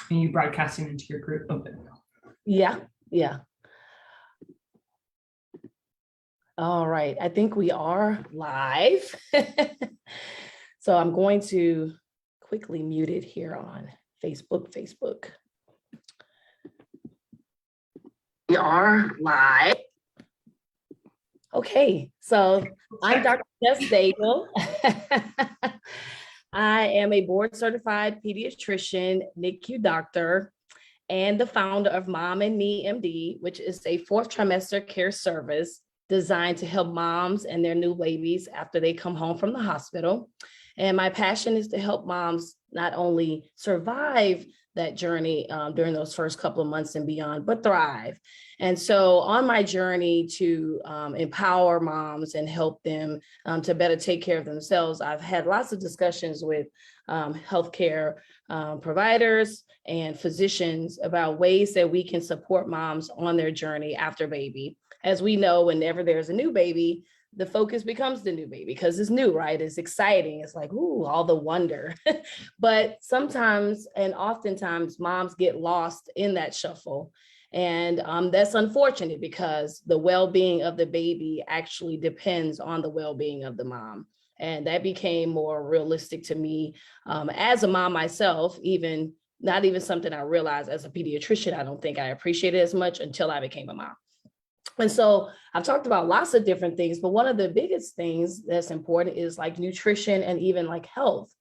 and you broadcasting into your group. Open. Yeah, yeah. All right, I think we are live. So I'm going to quickly mute it here on Facebook. We are live. Okay, so I'm Dr. Jess Daigle. I am a board certified pediatrician, NICU doctor, and the founder of Mom and Me MD, which is a fourth trimester care service designed to help moms and their new babies after they come home from the hospital. And my passion is to help moms not only survive that journey during those first couple of months and beyond, but thrive. And so on my journey to empower moms and help them to better take care of themselves, I've had lots of discussions with healthcare providers and physicians about ways that we can support moms on their journey after baby. As we know, whenever there's a new baby, the focus becomes the new baby because it's new, right? It's exciting. It's like, ooh, all the wonder. But sometimes and oftentimes moms get lost in that shuffle. And that's unfortunate because the well-being of the baby actually depends on the well-being of the mom. And that became more realistic to me as a mom myself, even not even something I realized as a pediatrician. I don't think I appreciated as much until I became a mom. And so I've talked about lots of different things, but one of the biggest things that's important is like nutrition and even like health.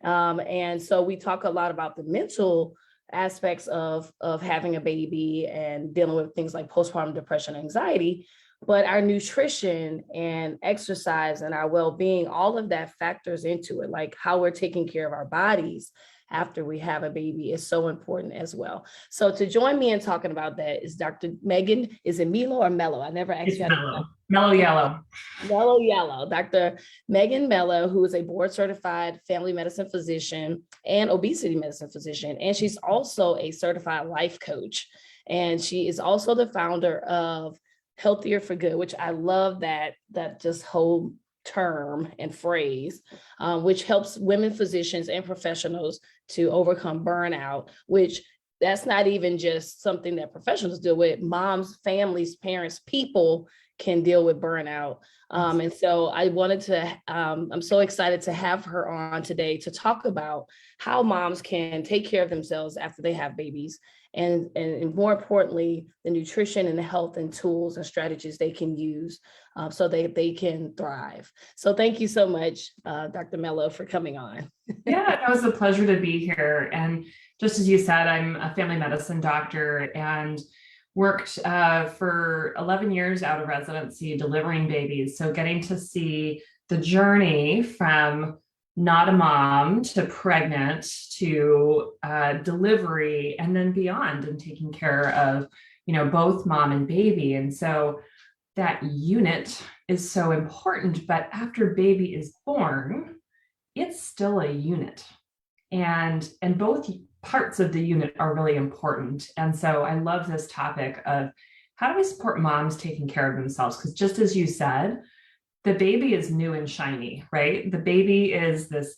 And so we talk a lot about the mental aspects of having a baby and dealing with things like postpartum depression, anxiety, but our nutrition and exercise and our well-being, all of that factors into it, like how we're taking care of our bodies after we have a baby is so important as well. So to join me in talking about that is Dr. Megan, is it Melo or Mello? I never asked you how to Mellow Yellow. Mellow Yellow. Dr. Megan Melo, who is a board certified family medicine physician and obesity medicine physician. And she's also a certified life coach. And she is also the founder of Healthier for Good, which I love that just whole term and phrase, which helps women physicians and professionals to overcome burnout, which that's not even just something that professionals deal with. Moms, families, parents, people can deal with burnout. And so I wanted to, I'm so excited to have her on today to talk about how moms can take care of themselves after they have babies. And more importantly, the nutrition and the health and tools and strategies they can use so that they can thrive. So thank you so much, Dr. Melo, for coming on. Yeah, it was a pleasure to be here. And just as you said, I'm a family medicine doctor and worked for 11 years out of residency delivering babies. So getting to see the journey from not a mom to pregnant to delivery and then beyond and taking care of, both mom and baby. And so that unit is so important, but after baby is born, it's still a unit. And both parts of the unit are really important. And so I love this topic of how do we support moms taking care of themselves? Because just as you said, the baby is new and shiny, right? The baby is this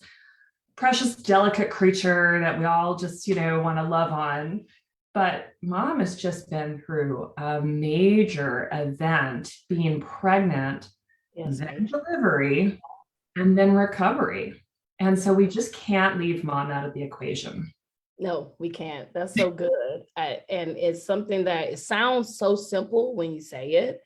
precious, delicate creature that we all just, want to love on. But mom has just been through a major event, being pregnant, then delivery, and then recovery. And so we just can't leave mom out of the equation. No, we can't. That's so good. And it's something that it sounds so simple when you say it,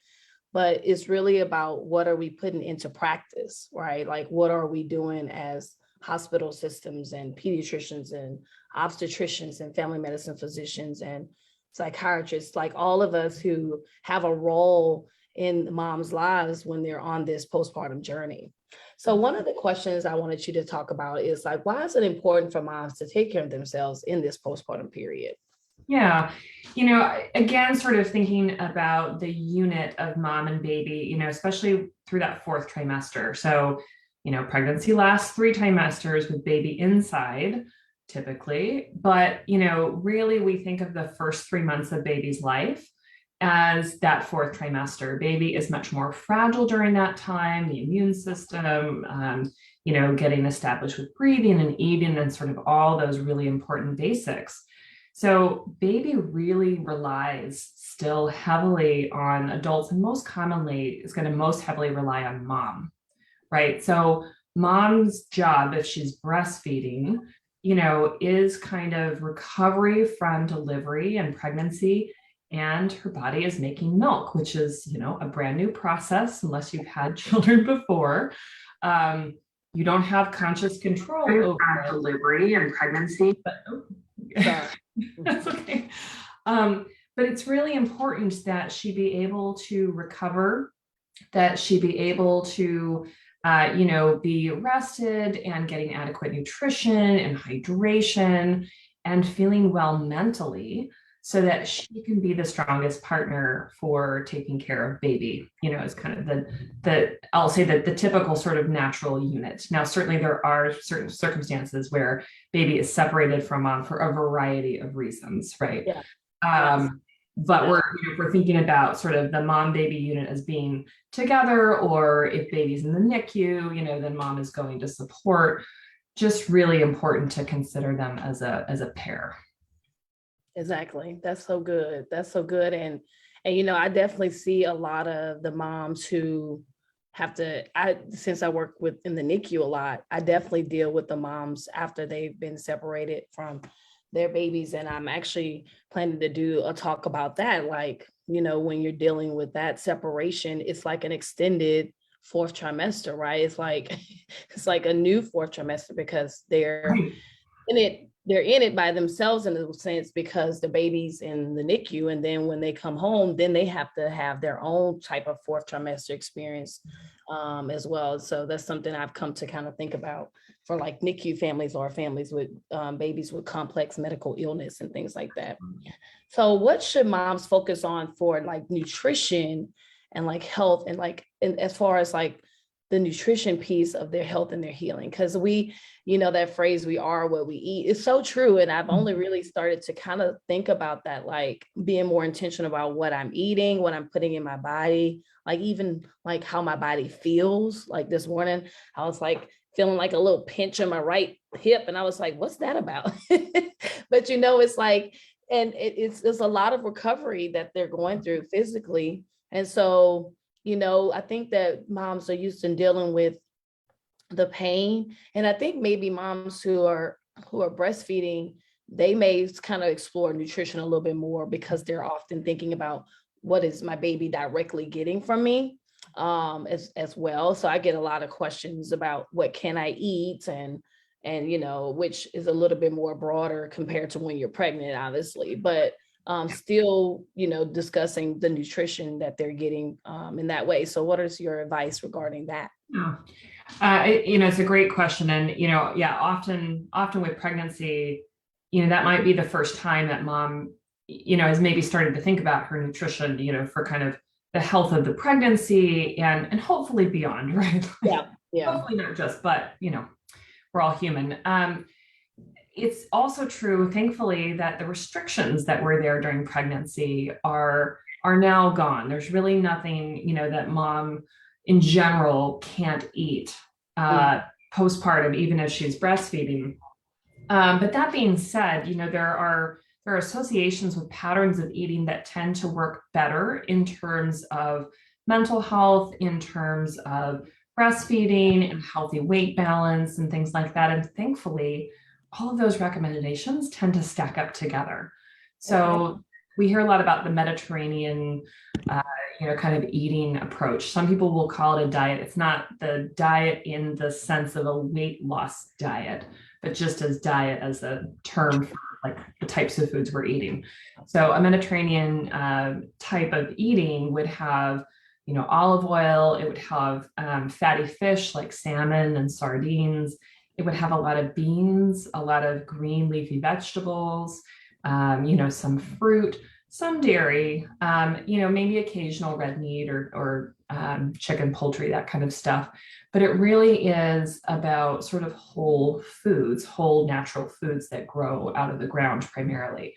but it's really about what are we putting into practice, right? Like what are we doing as hospital systems and pediatricians and obstetricians and family medicine physicians and psychiatrists, like all of us who have a role in moms' lives when they're on this postpartum journey. So one of the questions I wanted you to talk about is like, why is it important for moms to take care of themselves in this postpartum period? Yeah. Again, sort of thinking about the unit of mom and baby, especially through that fourth trimester. So, pregnancy lasts 3 trimesters with baby inside typically, but, really we think of the first 3 months of baby's life as that fourth trimester. Baby is much more fragile during that time, the immune system, getting established with breathing and eating and sort of all those really important basics. So baby really relies still heavily on adults, and most commonly is going to most heavily rely on mom, right? So mom's job, if she's breastfeeding, is kind of recovery from delivery and pregnancy. And her body is making milk, which is, a brand new process unless you've had children before. Um, you don't have conscious control over delivery and pregnancy, but Sorry. that's okay. But it's really important that she be able to recover, that she be able to, be rested and getting adequate nutrition and hydration and feeling well mentally so that she can be the strongest partner for taking care of baby, is kind of I'll say that the typical sort of natural unit. Now, certainly there are certain circumstances where baby is separated from mom for a variety of reasons, right? Yeah. But if we're thinking about sort of the mom baby unit as being together, or if baby's in the NICU, then mom is going to support. Just really important to consider them as a pair. Exactly. That's so good. That's so good. And I definitely see a lot of the moms who have to, since I work in the NICU a lot, I definitely deal with the moms after they've been separated from their babies. And I'm actually planning to do a talk about that. Like, when you're dealing with that separation, it's like an extended fourth trimester, right? It's like a new fourth trimester because they're in it by themselves in a sense because the baby's in the NICU. And then when they come home, then they have to have their own type of fourth trimester experience as well. So that's something I've come to kind of think about for like NICU families or families with babies with complex medical illness and things like that. So what should moms focus on for like nutrition and like health and as far as like the nutrition piece of their health and their healing? Because that phrase, we are what we eat, is so true. And I've only really started to kind of think about that, like being more intentional about what I'm eating, what I'm putting in my body, like even like how my body feels. Like this morning, I was like feeling like a little pinch on my right hip. And I was like, what's that about? But it's like, and it's a lot of recovery that they're going through physically. And so, I think that moms are used to dealing with the pain. And I think maybe moms who are breastfeeding, they may kind of explore nutrition a little bit more because they're often thinking about what is my baby directly getting from me as well. So I get a lot of questions about what can I eat and which is a little bit more broader compared to when you're pregnant, obviously, but still, discussing the nutrition that they're getting in that way. So what is your advice regarding that? Yeah. It's a great question. And, often with pregnancy, that might be the first time that mom, has maybe started to think about her nutrition, for kind of the health of the pregnancy and hopefully beyond, right? Yeah. Hopefully not just, but, we're all human. It's also true, thankfully, that the restrictions that were there during pregnancy are now gone. There's really nothing, that mom in general can't eat postpartum, even if she's breastfeeding. But that being said, there are associations with patterns of eating that tend to work better in terms of mental health, in terms of breastfeeding and healthy weight balance and things like that. And thankfully, all of those recommendations tend to stack up together. So we hear a lot about the Mediterranean, kind of eating approach. Some people will call it a diet. It's not the diet in the sense of a weight loss diet, but just as diet as a term for like the types of foods we're eating. So a Mediterranean type of eating would have, olive oil. It would have fatty fish like salmon and sardines. It would have a lot of beans, a lot of green leafy vegetables, some fruit, some dairy, maybe occasional red meat or chicken, poultry, that kind of stuff. But it really is about sort of whole foods, whole natural foods that grow out of the ground primarily.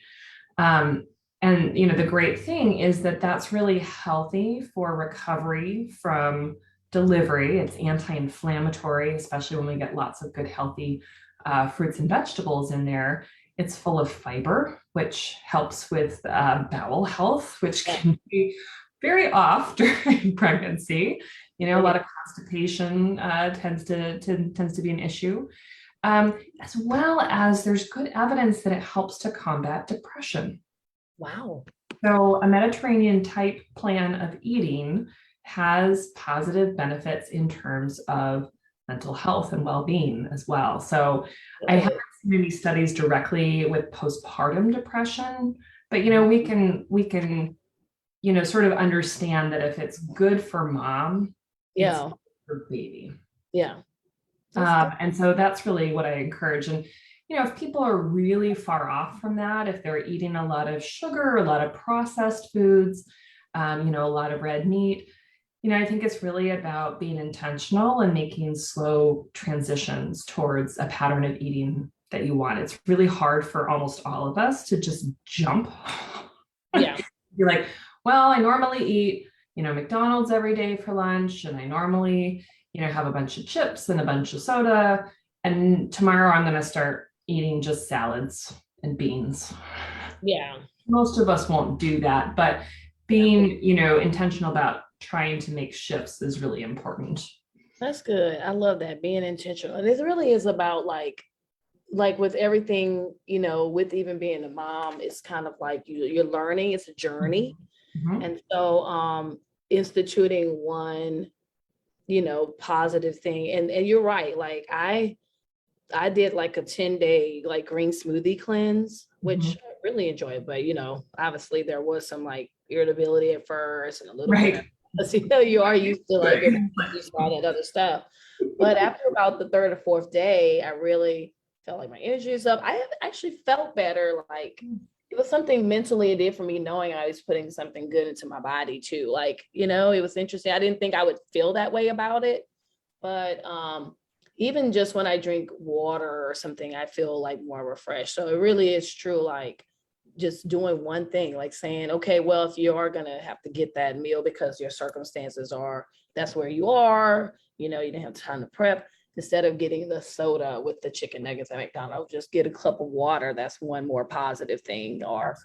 And the great thing is that that's really healthy for recovery from delivery. It's anti-inflammatory, especially when we get lots of good, healthy fruits and vegetables in there. It's full of fiber, which helps with bowel health, which Yeah. can be very off during pregnancy. A lot of constipation tends to be an issue, as well as there's good evidence that it helps to combat depression. Wow. So a Mediterranean type plan of eating has positive benefits in terms of mental health and well-being as well. So I haven't seen any studies directly with postpartum depression, but we can sort of understand that if it's good for mom, it's Yeah. good for baby. Yeah. And so that's really what I encourage. And, if people are really far off from that, if they're eating a lot of sugar, a lot of processed foods, a lot of red meat, I think it's really about being intentional and making slow transitions towards a pattern of eating that you want. It's really hard for almost all of us to just jump. Yeah. You're like, well, I normally eat, McDonald's every day for lunch, and I normally, have a bunch of chips and a bunch of soda. And tomorrow I'm going to start eating just salads and beans. Yeah. Most of us won't do that, but being, intentional about trying to make shifts is really important. That's good. I love that, being intentional. And it really is about like with everything, with even being a mom, it's kind of like you're learning, it's a journey. Mm-hmm. And so instituting one, positive thing. And you're right. Like I did like a 10-day like green smoothie cleanse, which I really enjoyed. But obviously there was some like irritability at first and a little bit. Because you are used to like all that other stuff. But after about the third or fourth day, I really felt like my energy is up. I have actually felt better. Like it was something mentally it did for me, knowing I was putting something good into my body too. Like, it was interesting. I didn't think I would feel that way about it. But even just when I drink water or something, I feel like more refreshed. So it really is true. Like just doing one thing, like saying, okay, well, if you are going to have to get that meal because your circumstances are, that's where you are, you didn't have time to prep, instead of getting the soda with the chicken nuggets at McDonald's, just get a cup of water. That's one more positive thing. Or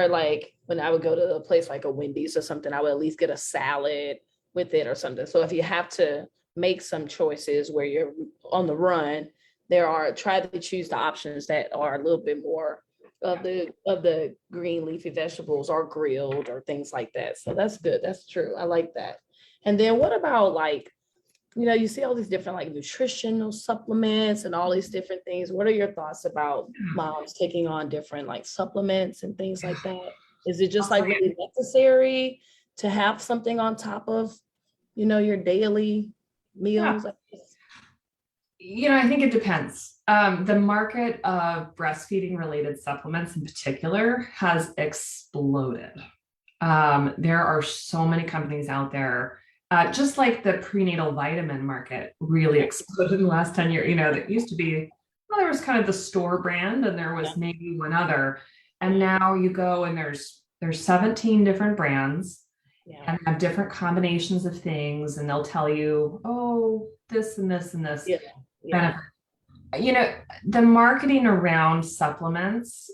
like when I would go to a place like a Wendy's or something, I would at least get a salad with it or something. So if you have to make some choices where you're on the run, try to choose the options that are a little bit more of the green leafy vegetables, or grilled or things like that. So that's good. That's true. I like that. And then what about like, you see all these different like nutritional supplements and all these different things. What are your thoughts about moms taking on different like supplements and things like that? Is it just like really necessary to have something on top of, your daily meals? I think it depends. The market of breastfeeding related supplements in particular has exploded. There are so many companies out there, just like the prenatal vitamin market really exploded in the last 10 years. That used to be, well, there was kind of the store brand and there was maybe one other. And now you go and there's 17 different brands and have different combinations of things. And they'll tell you, oh, this and this and this. The marketing around supplements,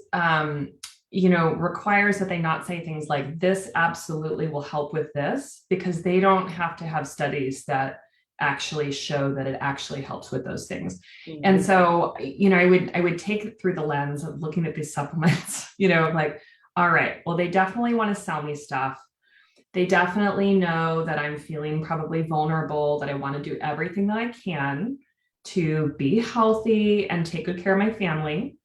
requires that they not say things like this absolutely will help with this, because they don't have to have studies that actually show that it actually helps with those things. Mm-hmm. And so, I would take it through the lens of looking at these supplements, like, all right, well, they definitely want to sell me stuff. They definitely know that I'm feeling probably vulnerable, that I want to do everything that I can to be healthy and take good care of my family.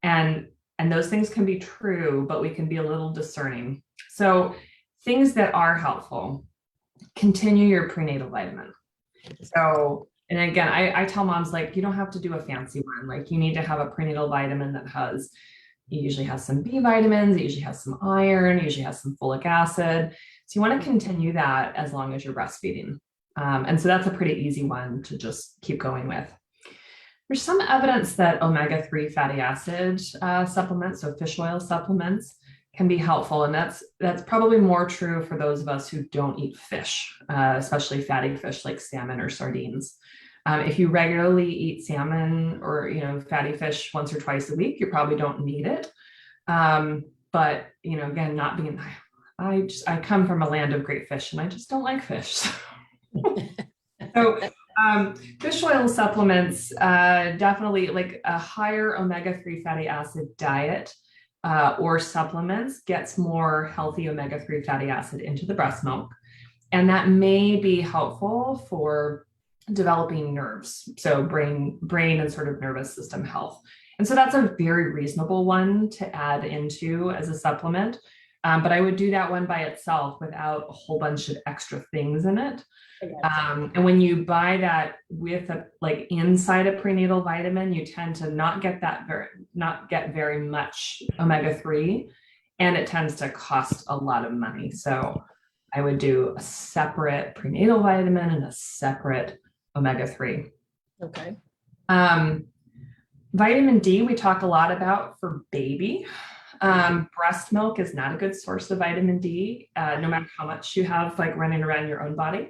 And those things can be true, but we can be a little discerning. So things that are helpful, continue your prenatal vitamin. So, and again, I tell moms, like, you don't have to do a fancy one. Like, you need to have a prenatal vitamin that usually has some B vitamins, it usually has some iron, usually has some folic acid. So you want to continue that as long as you're breastfeeding. And so that's a pretty easy one to just keep going with. There's some evidence that omega-3 fatty acid supplements, so fish oil supplements, can be helpful. And that's probably more true for those of us who don't eat fish, especially fatty fish like salmon or sardines. If you regularly eat salmon or, fatty fish once or twice a week, you probably don't need it. But, again, not being, I come from a land of great fish and I just don't like fish. So fish oil supplements, definitely like a higher omega-3 fatty acid diet or supplements gets more healthy omega-3 fatty acid into the breast milk. And that may be helpful for developing nerves, so brain and sort of nervous system health. And so that's a very reasonable one to add into as a supplement. But I would do that one by itself without a whole bunch of extra things in it. And when you buy that with inside a prenatal vitamin, you tend to not get very much omega-3, and it tends to cost a lot of money. So I would do a separate prenatal vitamin and a separate omega-3. Okay. Vitamin D, we talk a lot about for baby. Breast milk is not a good source of vitamin D, no matter how much you have running around your own body.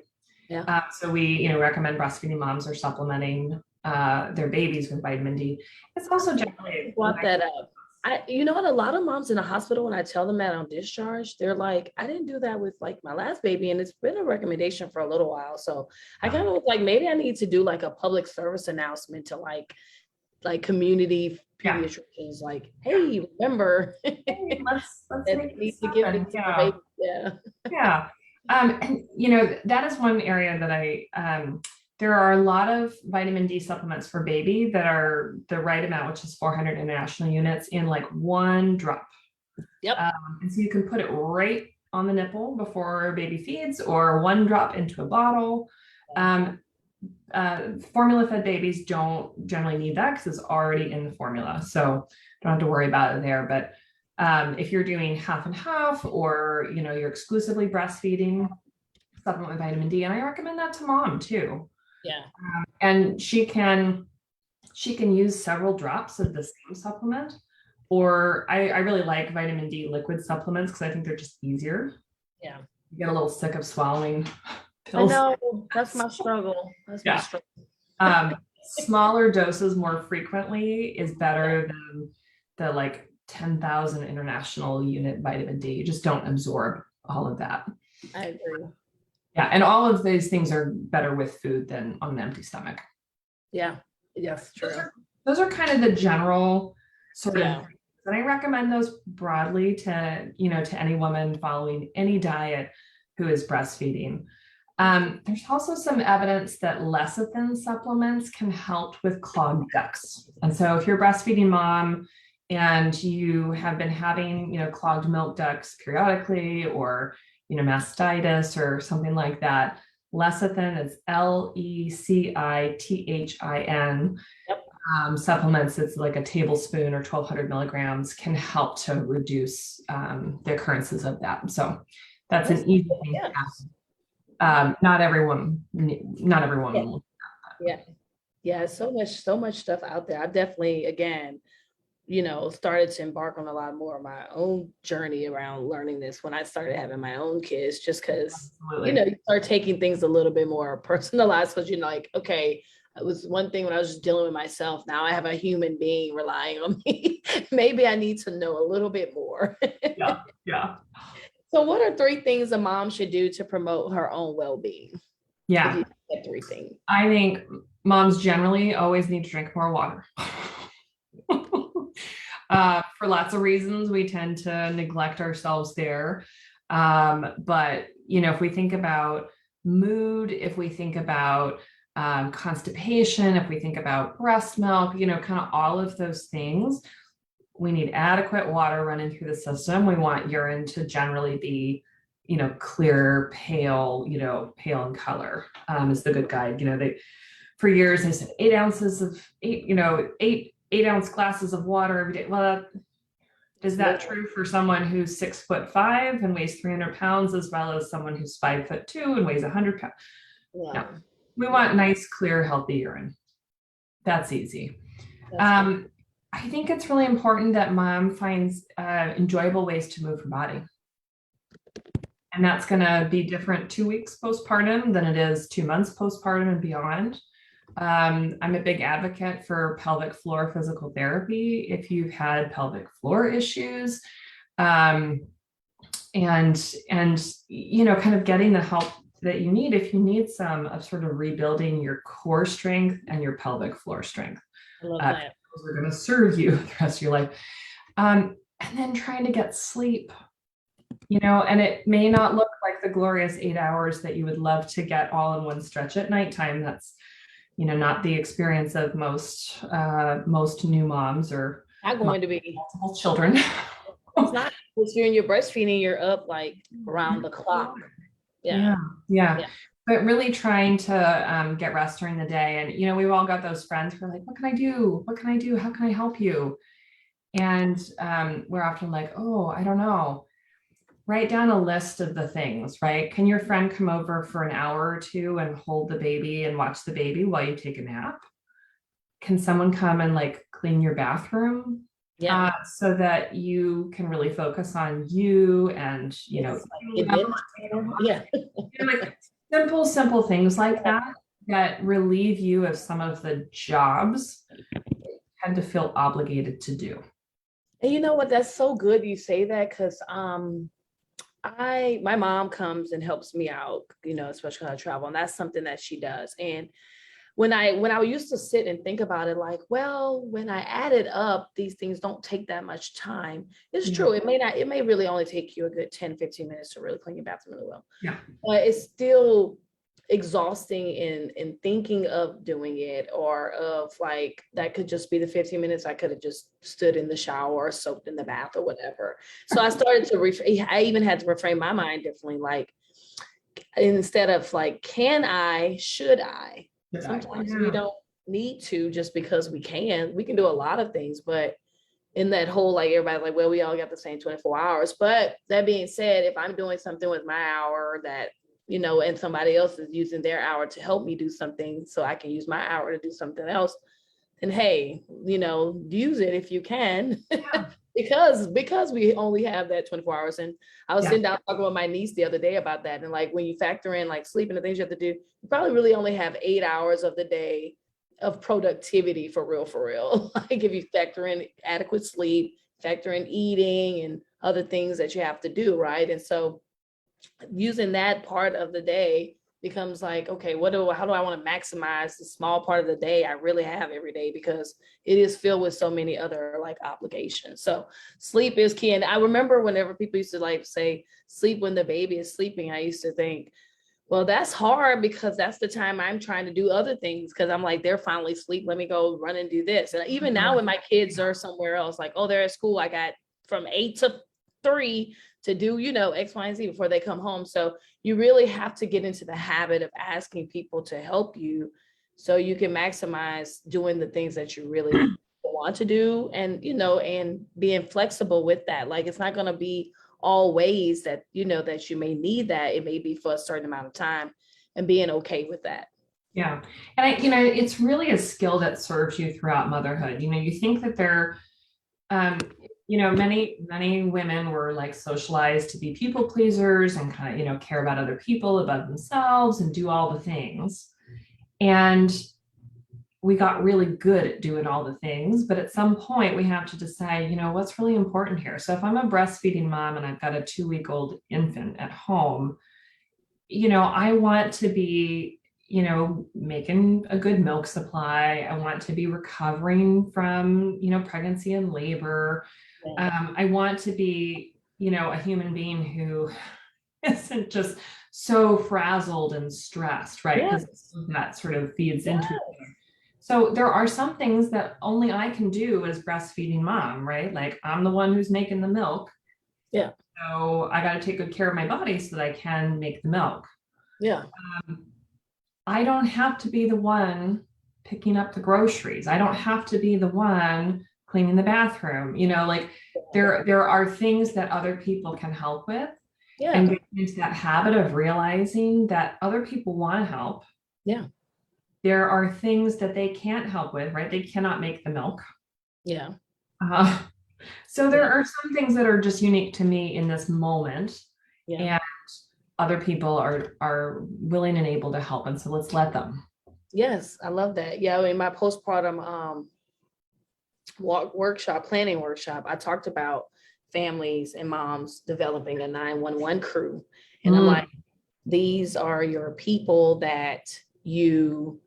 Yeah. So we, recommend breastfeeding moms are supplementing their babies with vitamin D. It's also generally brought that up. You know what? A lot of moms in the hospital, when I tell them that I'm discharged, they're like, I didn't do that with my last baby. And it's been a recommendation for a little while. So I kind of was like, maybe I need to do a public service announcement to community pediatricians, hey, remember, hey, let's need to give it to the baby. Yeah. Yeah. And that is one area that there are a lot of vitamin D supplements for baby that are the right amount, which is 400 international units in one drop. Yep. And so you can put it right on the nipple before baby feeds, or one drop into a bottle. Formula fed babies don't generally need that because it's already in the formula. So don't have to worry about it there. But if you're doing half and half, or, you're exclusively breastfeeding, supplement with vitamin D. And I recommend that to mom too. Yeah. And she can use several drops of the same supplement, or I really like vitamin D liquid supplements because I think they're just easier. Yeah. You get a little sick of swallowing pills. I know, that's my struggle. My struggle. Smaller doses more frequently is better than the 10,000 international unit vitamin D. You just don't absorb all of that. I agree. Yeah. And all of these things are better with food than on an empty stomach. Yeah. Yes, true. Those are kind of the general sort of, and I recommend those broadly to any woman following any diet who is breastfeeding. There's also some evidence that lecithin supplements can help with clogged ducts. And so if you're a breastfeeding mom and you have been having, clogged milk ducts periodically, or, mastitis or something like that, lecithin is lecithin. Yep. Supplements, it's like a tablespoon or 1,200 milligrams, can help to reduce the occurrences of that. So that's an easy thing to have. Not everyone. Yeah. So much stuff out there. I definitely, again, started to embark on a lot more of my own journey around learning this when I started having my own kids, just because, you start taking things a little bit more personalized, because okay, it was one thing when I was just dealing with myself. Now I have a human being relying on me. Maybe I need to know a little bit more. Yeah. So what are 3 things a mom should do to promote her own well-being? Yeah. If you said 3 things. I think moms generally always need to drink more water. For lots of reasons, we tend to neglect ourselves there. But, if we think about mood, if we think about constipation, if we think about breast milk, kind of all of those things, we need adequate water running through the system. We want urine to generally be, clear, pale in color, is the good guide. For years they said 8 ounces of 8-ounce glasses of water every day. Well, is that true for someone who's 6'5" and weighs 300 pounds, as well as someone who's 5'2" and weighs 100 pounds? Yeah. No. We want nice, clear, healthy urine. That's easy. I think it's really important that mom finds enjoyable ways to move her body. And that's going to be different 2 weeks postpartum than it is 2 months postpartum and beyond. I'm a big advocate for pelvic floor physical therapy if you've had pelvic floor issues. Um, and kind of getting the help that you need if you need some of sort of rebuilding your core strength and your pelvic floor strength. I love that. Those are going to serve you the rest of your life. And then trying to get sleep, and it may not look like the glorious 8 hours that you would love to get all in one stretch at nighttime. That's, not the experience of most new moms or Not going to be multiple children. It's not because you're breastfeeding, you're up like around the clock. Yeah. But really trying to get rest during the day. And, we've all got those friends who are like, what can I do? What can I do? How can I help you? And we're often like, oh, I don't know. Write down a list of the things, right? Can your friend come over for an hour or two and hold the baby and watch the baby while you take a nap? Can someone come and like clean your bathroom? Yeah. So that you can really focus on you and, Yeah. like simple things like that relieve you of some of the jobs you tend to feel obligated to do. And you know what? That's so good you say that, because my mom comes and helps me out, especially when I travel, and that's something that she does. And when I used to sit and think about it, like, well, when I add it up, these things don't take that much time. It's true. It may really only take you a good 10, 15 minutes to really clean your bathroom really well. Yeah. But it's still exhausting in thinking of doing it, or of like, that could just be the 15 minutes I could have just stood in the shower or soaked in the bath or whatever. So I started to I even had to reframe my mind differently. Like, instead of like, should I? Sometimes we don't need to, just because we can do a lot of things, but in that whole, like, everybody's like, well, we all got the same 24 hours. But that being said, if I'm doing something with my hour that, and somebody else is using their hour to help me do something, so I can use my hour to do something else, then hey, use it if you can. because we only have that 24 hours. And I was sitting down talking with my niece the other day about that. And like, when you factor in like sleep and the things you have to do, you probably really only have 8 hours of the day of productivity for real. Like, if you factor in adequate sleep, factor in eating and other things that you have to do, right? And so using that part of the day becomes like, okay, how do I want to maximize the small part of the day I really have every day, because it is filled with so many other like obligations. So sleep is key. And I remember whenever people used to like say sleep when the baby is sleeping, I used to think, well, that's hard, because that's the time I'm trying to do other things, because I'm like, they're finally asleep, let me go run and do this. And even now when my kids are somewhere else, like, oh, they're at school, I got from 8 to 3 to do, X, Y, and Z before they come home. So you really have to get into the habit of asking people to help you, so you can maximize doing the things that you really want to do, and, and being flexible with that. Like, it's not going to be always that, that you may need that. It may be for a certain amount of time, and being okay with that. Yeah. And it's really a skill that serves you throughout motherhood. You think that they're, many women were like socialized to be people pleasers and kind of, care about other people above themselves and do all the things. And we got really good at doing all the things, but at some point we have to decide, what's really important here. So if I'm a breastfeeding mom and I've got a 2-week-old infant at home, I want to be, making a good milk supply. I want to be recovering from, pregnancy and labor. I want to be, a human being who isn't just so frazzled and stressed, right? Because that sort of feeds into it. So there are some things that only I can do as breastfeeding mom, right? Like, I'm the one who's making the milk. Yeah. So I got to take good care of my body so that I can make the milk. Yeah. I don't have to be the one picking up the groceries. I don't have to be the one cleaning the bathroom. Like, there are things that other people can help with. Yeah. And getting into that habit of realizing that other people want to help. Yeah. There are things that they can't help with, right? They cannot make the milk. Yeah. So there are some things that are just unique to me in this moment. Yeah. And other people are willing and able to help. And so let's let them. Yes, I love that. Yeah, in my postpartum planning workshop, I talked about families and moms developing a 911 crew. And I'm like, Mm, these are your people that you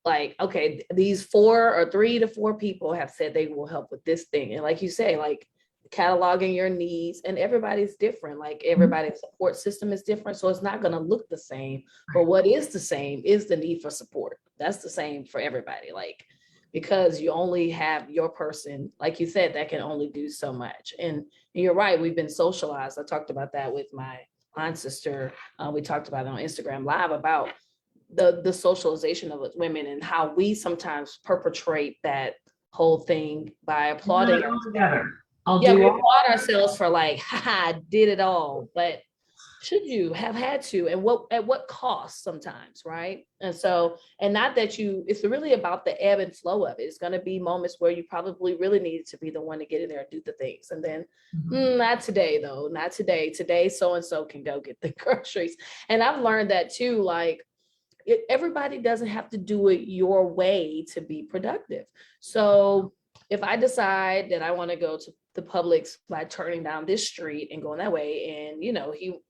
like, okay, these 3 to 4 people have said they will help with this thing. And like you say, like cataloging your needs, and everybody's different. Like everybody's support system is different. So it's not going to look the same. But what is the same is the need for support. That's the same for everybody. Like, because you only have your person, like you said, that can only do so much. And you're right, we've been socialized. I talked about that with my aunt sister. We talked about it on Instagram Live about the socialization of women and how we sometimes perpetrate that whole thing by put applauding it all ourselves. together. I'll Yeah, do we all. applaud ourselves for like, haha, I did it all. But should you have had to, and what cost sometimes, right? And so, and not that it's really about the ebb and flow of it. It's going to be moments where you probably really needed to be the one to get in there and do the things, and then not today though, not today. Today so and so can go get the groceries. And I've learned that too, like everybody doesn't have to do it your way to be productive. So if I decide that I want to go to the Publix by turning down this street and going that way, and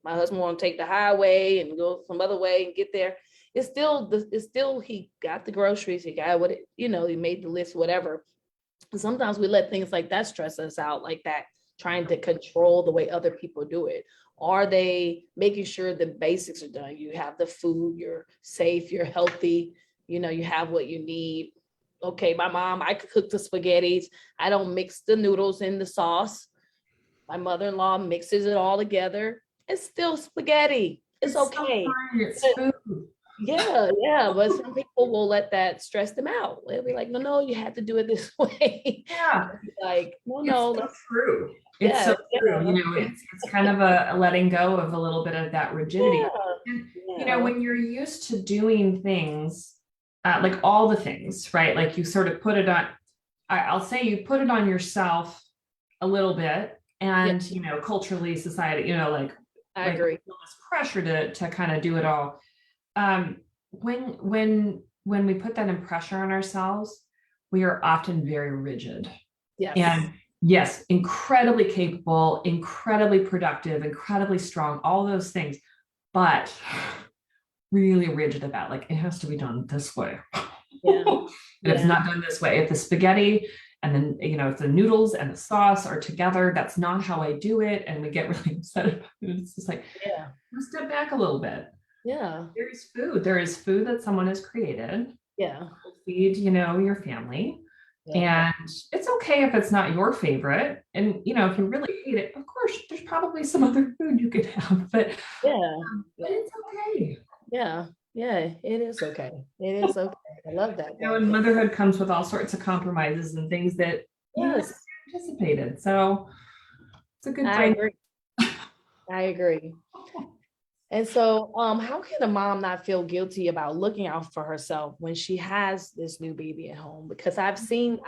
my husband want to take the highway and go some other way and get there, it's still he got the groceries, he got what he made the list, whatever. And sometimes we let things like that stress us out, like that, trying to control the way other people do it. Are they making sure the basics are done? You have the food, you're safe, you're healthy, you have what you need. Okay, my mom, I could cook the spaghettis. I don't mix the noodles in the sauce. My mother-in-law mixes it all together. It's still spaghetti. It's It's so okay. fun. It's But food. yeah, but some people will let that stress them out. They'll be like, no, you have to do it this way. Yeah, Like, it's no, so true. It's yeah, so true. It's kind of a letting go of a little bit of that rigidity. yeah, And yeah, when you're used to doing things, like all the things, right? Like you sort of put it on. I'll say you put it on yourself a little bit, yeah, and culturally, society, I like agree. this pressure to kind of do it all. When we put that in pressure on ourselves, we are often very rigid. Yes. And yes, incredibly capable, incredibly productive, incredibly strong, all those things, but really rigid about, like, it has to be done this way. Yeah. And if it's Yeah. not done this way, if the spaghetti and then, if the noodles and the sauce are together, that's not how I do it. And we get really upset about it. It's just like, Yeah. let's step back a little bit. Yeah. There is food. There is food that someone has created. Yeah. Feed, your family. Yeah. And it's okay if it's not your favorite. And, if you really hate it, of course, there's probably some other food you could have, but, Yeah. but it's okay. Yeah. Yeah. It is okay. It is okay. I love that. And motherhood comes with all sorts of compromises and things that you never Yes, anticipated. So it's a good I brain. agree. I agree. And so, how can a mom not feel guilty about looking out for herself when she has this new baby at home? Because I've seen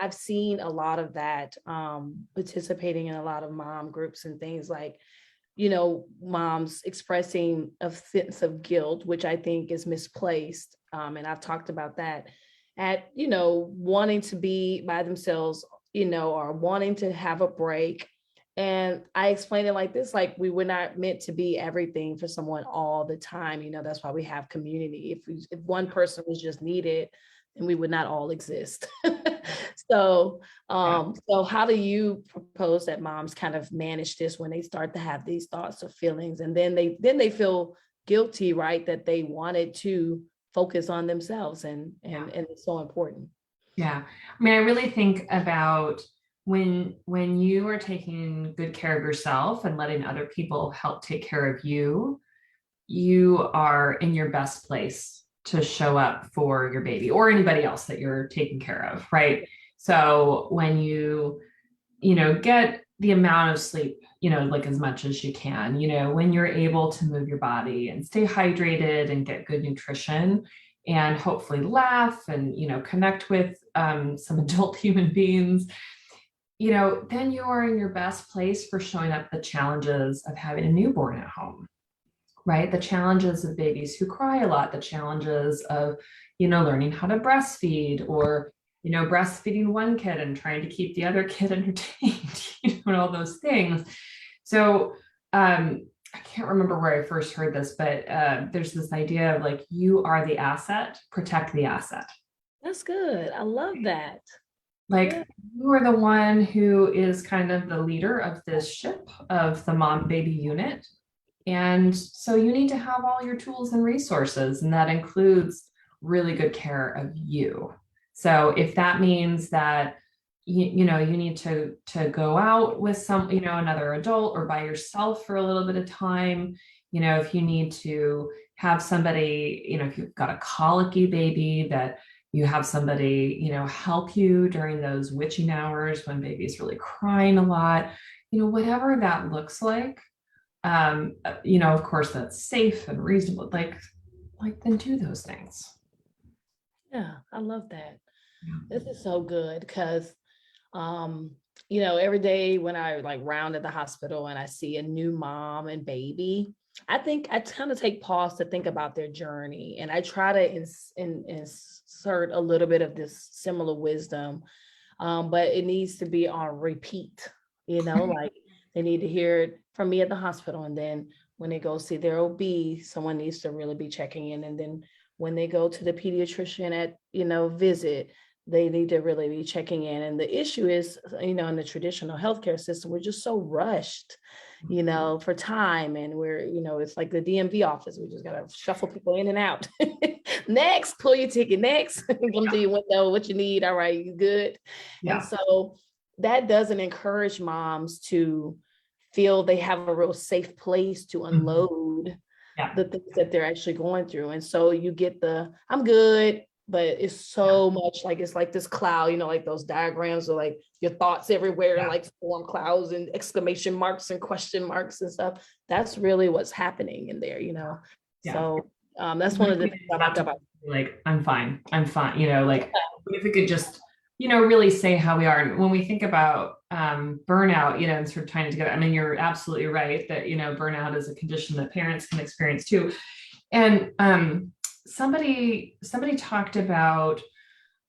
a lot of that, participating in a lot of mom groups and things like, moms expressing a sense of guilt, which I think is misplaced. And I've talked about that at, wanting to be by themselves, or wanting to have a break. And I explained it like this, like we were not meant to be everything for someone all the time. That's why we have community. If one person was just needed, then we would not all exist. So, Yeah. so how do you propose that moms kind of manage this when they start to have these thoughts or feelings, and then they feel guilty, right? That they wanted to focus on themselves, and it's so important. Yeah. I mean, I really think about when you are taking good care of yourself and letting other people help take care of you, you are in your best place to show up for your baby or anybody else that you're taking care of, right? So when get the amount of sleep, like as much as you can, when you're able to move your body and stay hydrated and get good nutrition and hopefully laugh and, connect with some adult human beings, then you are in your best place for showing up the challenges of having a newborn at home. right? The challenges of babies who cry a lot, the challenges of, learning how to breastfeed, or, breastfeeding one kid and trying to keep the other kid entertained, and all those things. So I can't remember where I first heard this, but there's this idea of like, you are the asset, protect the asset. That's good. I love that. Like Yeah. you are the one who is kind of the leader of this ship of the mom baby unit. And so you need to have all your tools and resources, and that includes really good care of you. So if that means that you need to go out with another adult or by yourself for a little bit of time, if you need to have somebody, if you've got a colicky baby, that you have somebody, help you during those witching hours when baby's really crying a lot, whatever that looks like. Of course that's safe and reasonable, like then do those things. Yeah, I love that. Yeah. This is so good because every day when I like round at the hospital and I see a new mom and baby, I think I kind of take pause to think about their journey, and I try to insert a little bit of this similar wisdom, but it needs to be on repeat, like they need to hear it from me at the hospital, and then when they go see their OB, someone needs to really be checking in, and then when they go to the pediatrician at visit, they need to really be checking in. And the issue is, in the traditional healthcare system, we're just so rushed, for time. And we're, it's like the DMV office. We just got to shuffle people in and out. Next, pull your ticket. Next, come to your window, what you need. All right, you good. Yeah. And so that doesn't encourage moms to feel they have a real safe place to unload the things that they're actually going through. And so you get I'm good, but it's so much like, it's like this cloud, like those diagrams are like your thoughts everywhere, and like storm clouds and exclamation marks and question marks and stuff. That's really what's happening in there, So that's one of the things I talk about. Like, I'm fine. Like if we could just, really say how we are. And when we think about burnout, and sort of tying it together, I mean, you're absolutely right that, burnout is a condition that parents can experience too. And somebody talked about,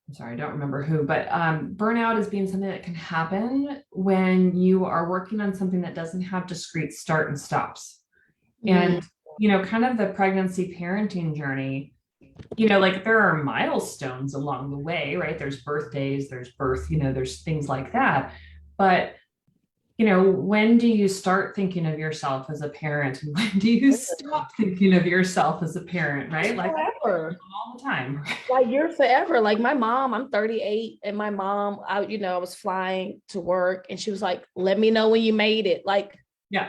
I'm sorry, I don't remember who, but burnout is being something that can happen when you are working on something that doesn't have discrete start and stops. And, kind of the pregnancy parenting journey, like there are milestones along the way, right? There's birthdays, there's birth, there's things like that. But when do you start thinking of yourself as a parent, and when do you stop thinking of yourself as a parent, right? Like forever. all the time. Like you're forever. Like my mom, I'm 38, and my mom, I was flying to work, and she was like, "Let me know when you made it." Like,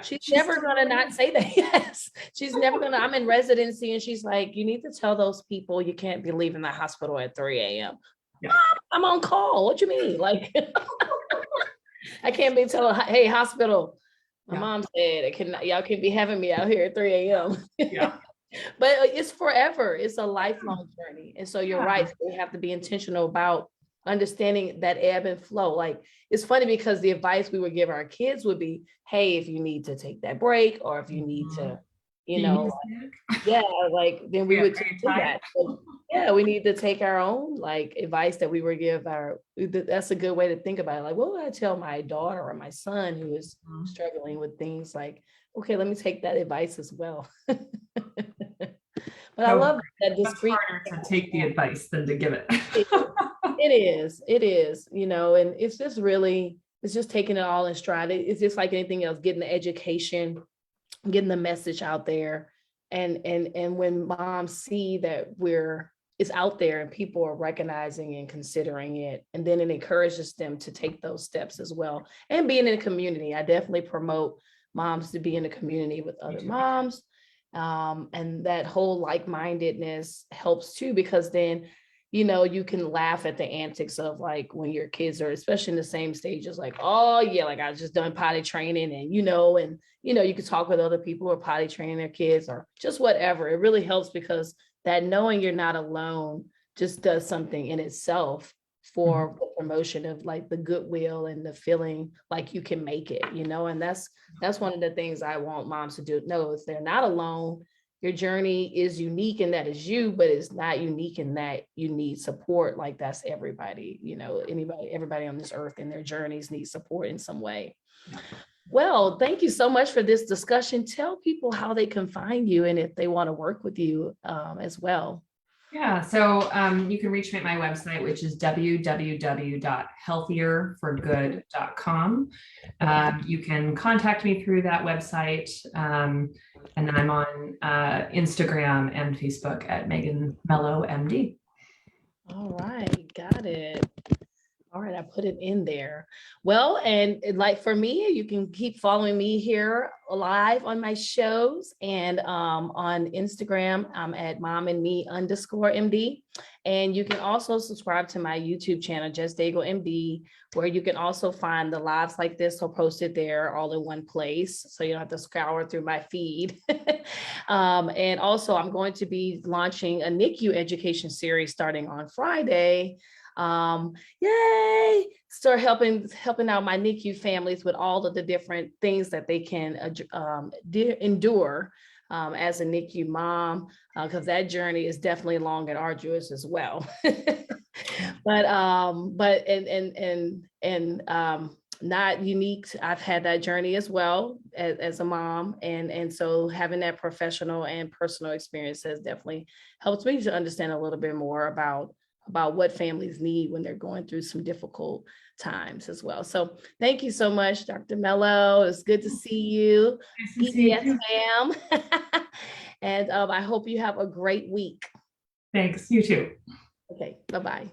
she's never gonna not say that. Yes, she's never gonna. I'm in residency, and she's like, "You need to tell those people you can't be leaving the hospital at 3 a.m." Yeah. Mom, I'm on call. What you mean? Like. I can't be telling, hey, hospital. My mom said, y'all can't be having me out here at 3 a.m. Yeah. But it's forever. It's a lifelong journey. And so you're right. So we have to be intentional about understanding that ebb and flow. Like, it's funny because the advice we would give our kids would be, hey, if you need to take that break, or if you need to, like then we would do that. So, we need to take our own like advice that we would give that's a good way to think about it. Like, what would I tell my daughter or my son who is struggling with things? Like, okay, let me take that advice as well. But I love that discreet. It's harder to take the advice than to give it. It is, and it's just really, it's just taking it all in stride. It's just like anything else, getting the education, getting the message out there. And when moms see that it's out there and people are recognizing and considering it, and then it encourages them to take those steps as well. And being in a community, I definitely promote moms to be in a community with other moms. And that whole like-mindedness helps too, because then, you can laugh at the antics of like when your kids are, especially in the same stages, like, oh yeah, like I just done potty training, and, you can talk with other people who are potty training their kids or just whatever. It really helps because that knowing you're not alone just does something in itself for the promotion of like the goodwill and the feeling like you can make it, and that's one of the things I want moms to do. No, if they're not alone, your journey is unique and that is you, but it's not unique in that you need support. Like that's everybody, everybody on this earth and their journeys need support in some way. Well, thank you so much for this discussion. Tell people how they can find you and if they want to work with you as well. Yeah, so you can reach me at my website, which is www.healthierforgood.com. You can contact me through that website, and I'm on Instagram and Facebook at Megan Melo, MD. All right, got it. All right, I put it in there. Well, and like for me, you can keep following me here live on my shows and on Instagram, I'm at momandme_MD. And you can also subscribe to my YouTube channel, Just Dago MD, where you can also find the lives like this. So posted there all in one place. So you don't have to scour through my feed. And also I'm going to be launching a NICU education series starting on Friday. Yay, start helping out my NICU families with all of the different things that they can endure as a NICU mom, because that journey is definitely long and arduous as well. but not unique. I've had that journey as well as a mom, and so having that professional and personal experience has definitely helped me to understand a little bit more about what families need when they're going through some difficult times as well. So thank you so much, Dr. Melo. It's good to see you. Nice to see you. Ma'am. And I hope you have a great week. Thanks, you too. Okay, bye-bye.